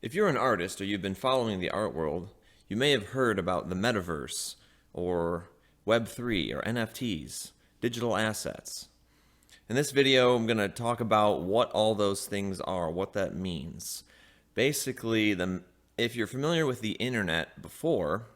If you're an artist or you've been following the art world, you may have heard about the Metaverse or Web3 or NFTs, digital assets. In this video, I'm going to talk about what all those things are, what that means. Basically, if you're familiar with the internet before,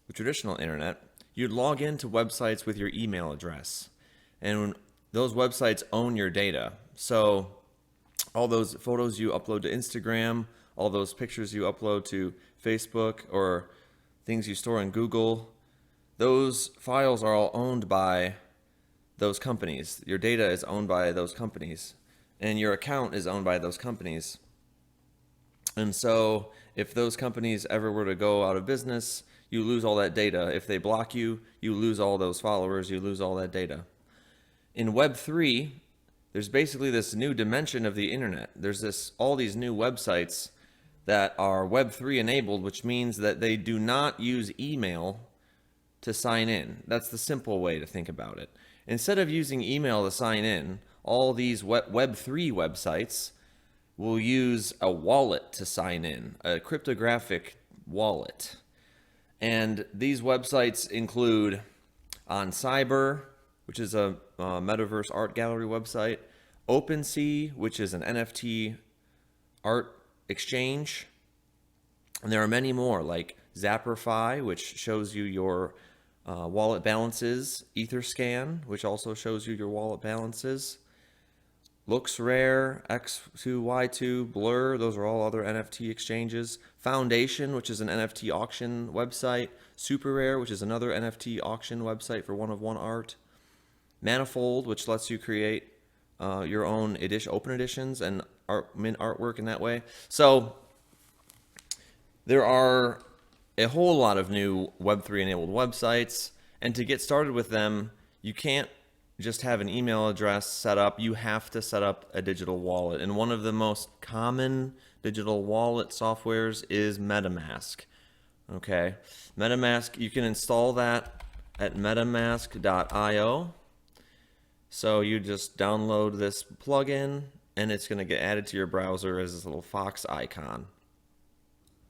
the traditional internet, you'd log into websites with your email address. And those websites own your data. So all those photos you upload to Instagram, all those pictures you upload to Facebook, or things you store in Google, those files are all owned by those companies. Your data is owned by those companies, and your account is owned by those companies. And so if those companies ever were to go out of business, you lose all that data. If they block you, you lose all those followers, you lose all that data. In Web3, there's basically this new dimension of the internet. There's all these new websites that are Web3 enabled, which means that they do not use email to sign in. That's the simple way to think about it. Instead of using email to sign in, all these Web3 websites will use a wallet to sign in, a cryptographic wallet. And these websites include OnCyber, which is a Metaverse art gallery website, OpenSea, which is an NFT art exchange, and there are many more like Zapperfy, which shows you your wallet balances, Etherscan, which also shows you your wallet balances, LooksRare, X2Y2, Blur, those are all other NFT exchanges, Foundation, which is an NFT auction website, SuperRare, which is another NFT auction website for one-of-one art, Manifold, which lets you create your own open editions and mint artwork in that way. So there are a whole lot of new Web3 enabled websites, and to get started with them, you can't just have an email address set up. You have to set up a digital wallet, and one of the most common digital wallet softwares is Metamask. Okay, Metamask, you can install that at metamask.io. So you just download this plugin, and it's going to get added to your browser as this little fox icon.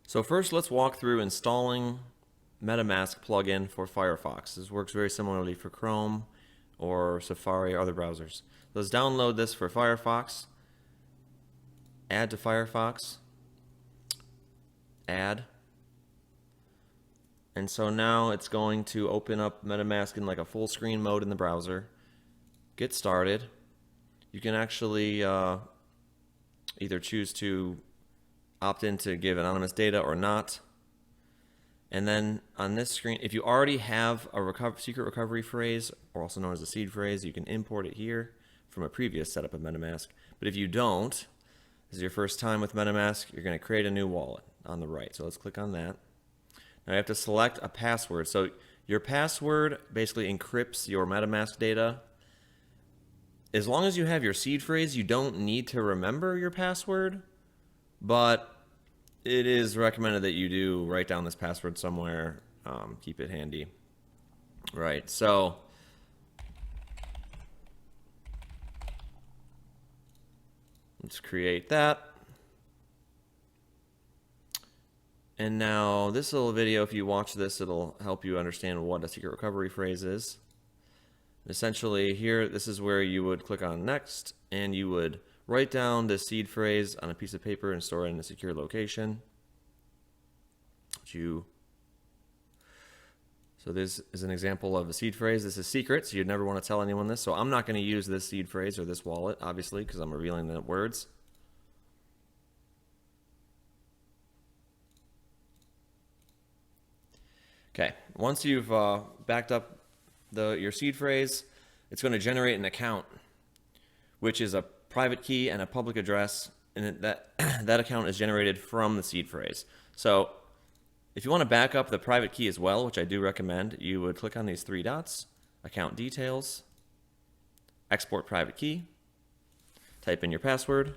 So first, let's walk through installing Metamask plugin for Firefox. This works very similarly for Chrome or Safari or other browsers. Let's download this for Firefox. Add to Firefox. Add. And so now it's going to open up Metamask in like a full screen mode in the browser. Get started. You can actually either choose to opt in to give anonymous data or not. And then on this screen, if you already have a secret recovery phrase, or also known as a seed phrase, you can import it here from a previous setup of Metamask. But if you don't, this is your first time with Metamask, you're going to create a new wallet on the right. So let's click on that. Now you have to select a password. So your password basically encrypts your Metamask data. As long as you have your seed phrase, you don't need to remember your password, but it is recommended that you do write down this password somewhere, keep it handy. Right, so let's create that. And now this little video, if you watch this, it'll help you understand what a secret recovery phrase is. Essentially here, this is where you would click on next, and you would write down this seed phrase on a piece of paper and store it in a secure location. So this is an example of a seed phrase. This is secret, so you'd never want to tell anyone this. So I'm not going to use this seed phrase or this wallet, obviously, because I'm revealing the words. Okay, once you've backed up your seed phrase, it's going to generate an account, which is a private key and a public address, and that account is generated from the seed phrase. So if you want to back up the private key as well, which I do recommend, you would click on these three dots, account details, export private key, type in your password,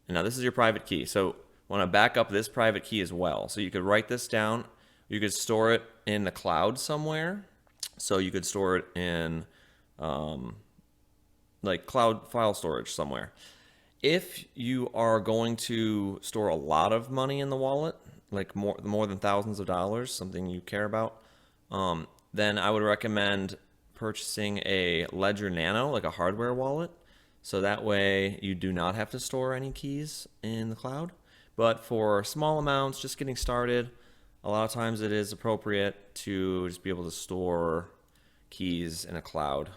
and now this is your private key. So want to back up this private key as well. So you could write this down. You could store it in the cloud somewhere. So you could store it in like cloud file storage somewhere. If you are going to store a lot of money in the wallet, like more than thousands of dollars, something you care about, then I would recommend purchasing a Ledger Nano, like a hardware wallet. So that way you do not have to store any keys in the cloud. But for small amounts, just getting started, a lot of times it is appropriate to just be able to store keys in a cloud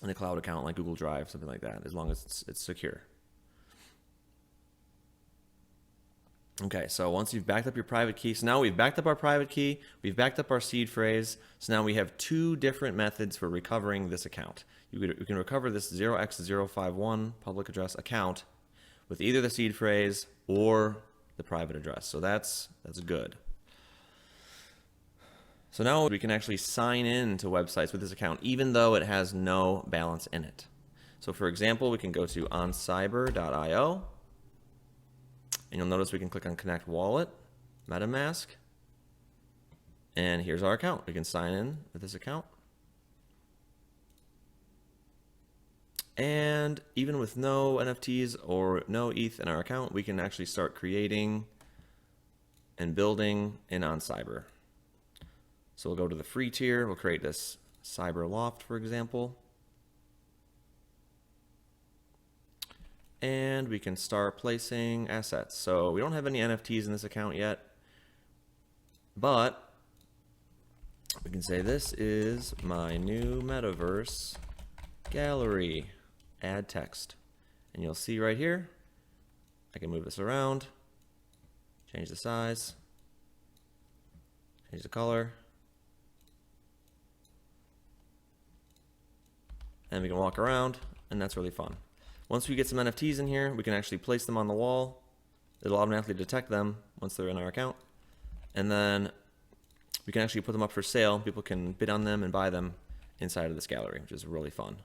account like Google Drive, something like that, as long as it's secure. Okay, so once you've backed up your private key, so now we've backed up our private key, we've backed up our seed phrase, so now we have two different methods for recovering this account. You can recover this 0x051 public address account with either the seed phrase or the private address, so that's good. So now we can actually sign in to websites with this account, even though it has no balance in it. So for example, we can go to OnCyber.io, and you'll notice we can click on Connect Wallet, Metamask, and here's our account. We can sign in with this account. And even with no NFTs or no ETH in our account, we can actually start creating and building in OnCyber. So we'll go to the free tier, we'll create this Cyber Loft, for example. And we can start placing assets. So we don't have any NFTs in this account yet, but we can say this is my new Metaverse gallery. Add text. And you'll see right here, I can move this around, change the size, change the color, and we can walk around, and that's really fun. Once we get some NFTs in here, we can actually place them on the wall. It'll automatically detect them once they're in our account. And then we can actually put them up for sale. People can bid on them and buy them inside of this gallery, which is really fun.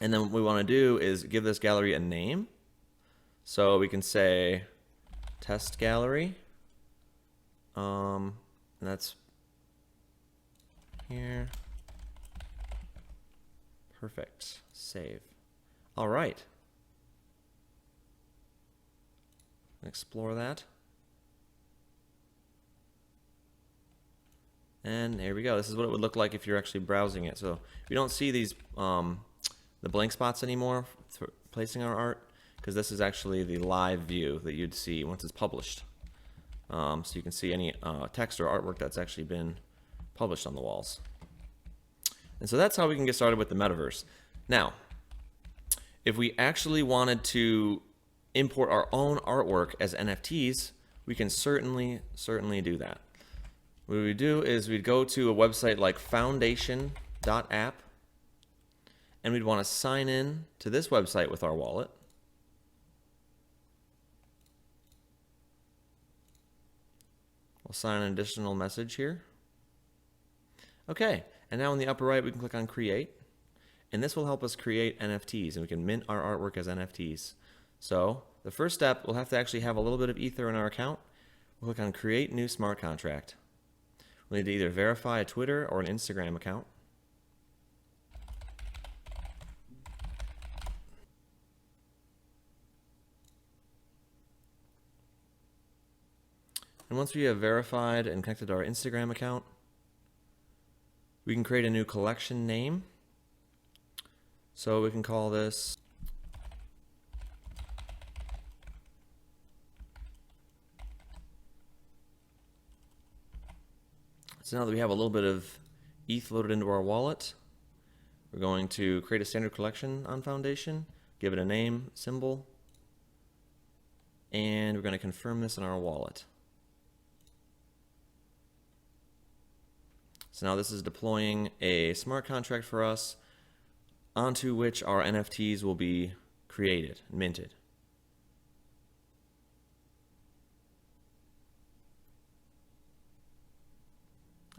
And then what we want to do is give this gallery a name. So we can say test gallery. And that's here. Perfect. Save. All right. Explore that. And here we go. This is what it would look like if you're actually browsing it. So we don't see these the blank spots anymore for placing our art, because this is actually the live view that you'd see once it's published. So you can see any text or artwork that's actually been published on the walls. And so that's how we can get started with the Metaverse. Now, if we actually wanted to import our own artwork as NFTs, we can certainly do that. What we do is we'd go to a website like foundation.app, and we'd want to sign in to this website with our wallet. We'll sign an additional message here. Okay, and now in the upper right, we can click on Create. And this will help us create NFTs, and we can mint our artwork as NFTs. So the first step, we'll have to actually have a little bit of Ether in our account. We'll click on Create New Smart Contract. We'll need to either verify a Twitter or an Instagram account. And once we have verified and connected our Instagram account, we can create a new collection name. So we can call this So now that we have a little bit of ETH loaded into our wallet, we're going to create a standard collection on Foundation, give it a name, symbol, and we're going to confirm this in our wallet. So now this is deploying a smart contract for us onto which our NFTs will be created, minted.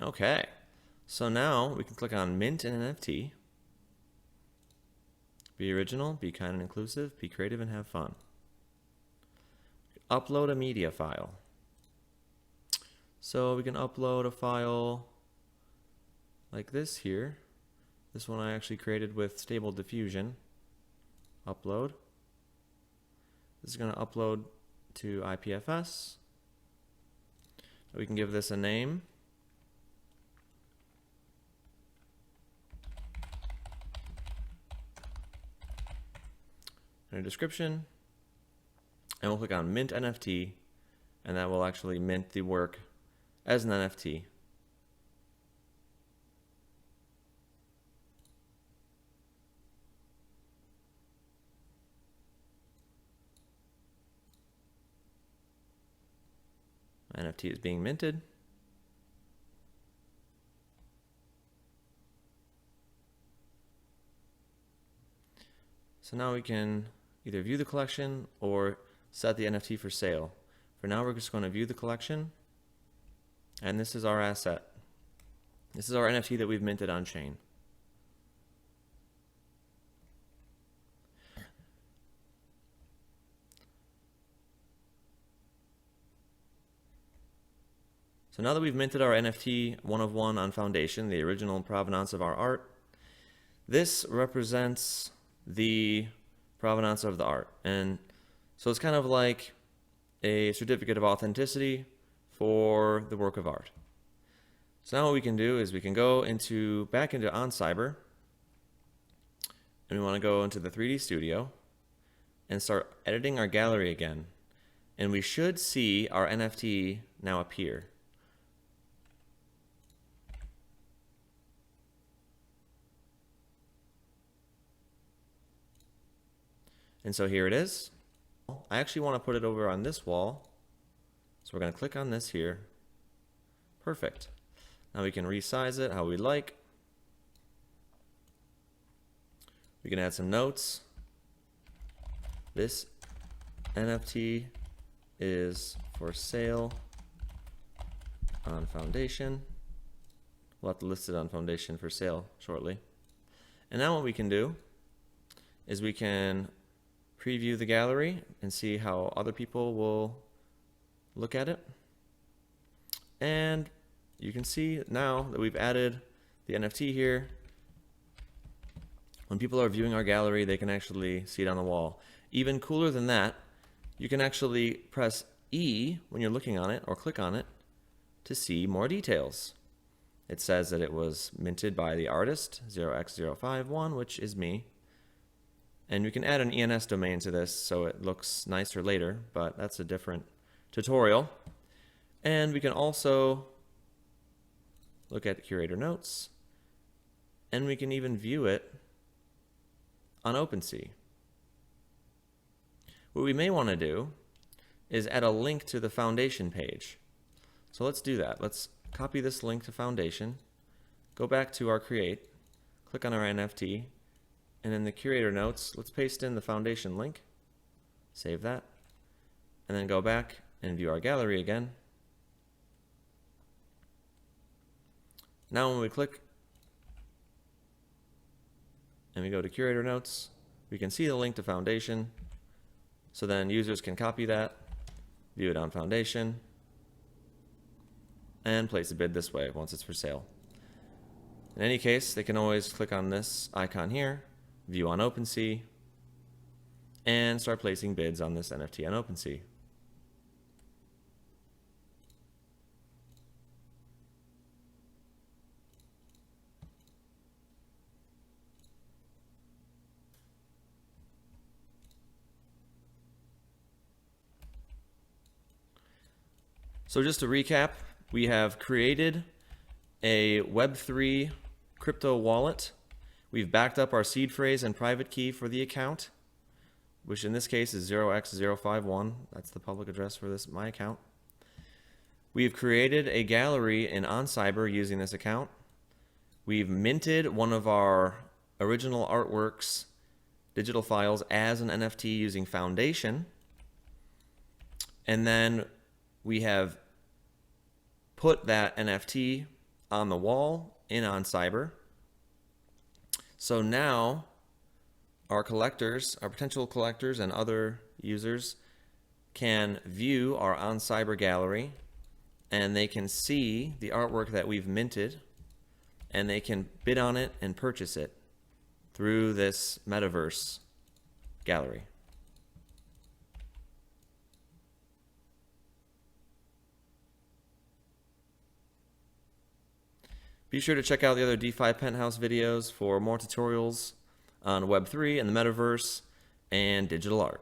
Okay, so now we can click on Mint an NFT. Be original, be kind and inclusive, be creative and have fun. Upload a media file. So we can upload a file like this here. This one I actually created with Stable Diffusion. upload. This is going to upload to IPFS. We can give this a name. And a description. And we'll click on Mint NFT, and that will actually mint the work as an NFT. NFT is being minted. So now we can either view the collection or set the NFT for sale. For now, we're just going to view the collection, and this is our asset. This is our NFT that we've minted on chain. So now that we've minted our NFT 1 of 1 on Foundation, the original provenance of our art, this represents the provenance of the art. And so it's kind of like a certificate of authenticity for the work of art. So now what we can do is we can go back into OnCyber, and we want to go into the 3D Studio and start editing our gallery again. And we should see our NFT now appear. And so here it is. I actually want to put it over on this wall. So we're going to click on this here. Perfect. Now we can resize it how we like. We can add some notes. This NFT is for sale on Foundation. We'll have to list it on Foundation for sale shortly. And now what we can do is we can preview the gallery and see how other people will look at it. And you can see now that we've added the NFT here. When people are viewing our gallery, they can actually see it on the wall. Even cooler than that, you can actually press E when you're looking on it, or click on it, to see more details. It says that it was minted by the artist 0x051, which is me. And we can add an ENS domain to this so it looks nicer later, but that's a different tutorial. And we can also look at curator notes, and we can even view it on OpenSea. What we may want to do is add a link to the Foundation page. So let's do that. Let's copy this link to Foundation, go back to our Create, click on our NFT, and in the curator notes, let's paste in the Foundation link, save that, and then go back and view our gallery again. Now when we click and we go to curator notes, we can see the link to Foundation. So then users can copy that, view it on Foundation, and place a bid this way once it's for sale. In any case, they can always click on this icon here, view on OpenSea, and start placing bids on this NFT on OpenSea. So just to recap, we have created a Web3 crypto wallet. We've backed up our seed phrase and private key for the account, which in this case is 0x051. That's the public address for my account. We've created a gallery in OnCyber using this account. We've minted one of our original artworks, digital files, as an NFT using Foundation. And then we have put that NFT on the wall in OnCyber. So now our collectors, our potential collectors and other users can view our OnCyber gallery, and they can see the artwork that we've minted, and they can bid on it and purchase it through this Metaverse gallery. Be sure to check out the other DeFi Penthouse videos for more tutorials on Web3 and the Metaverse and digital art.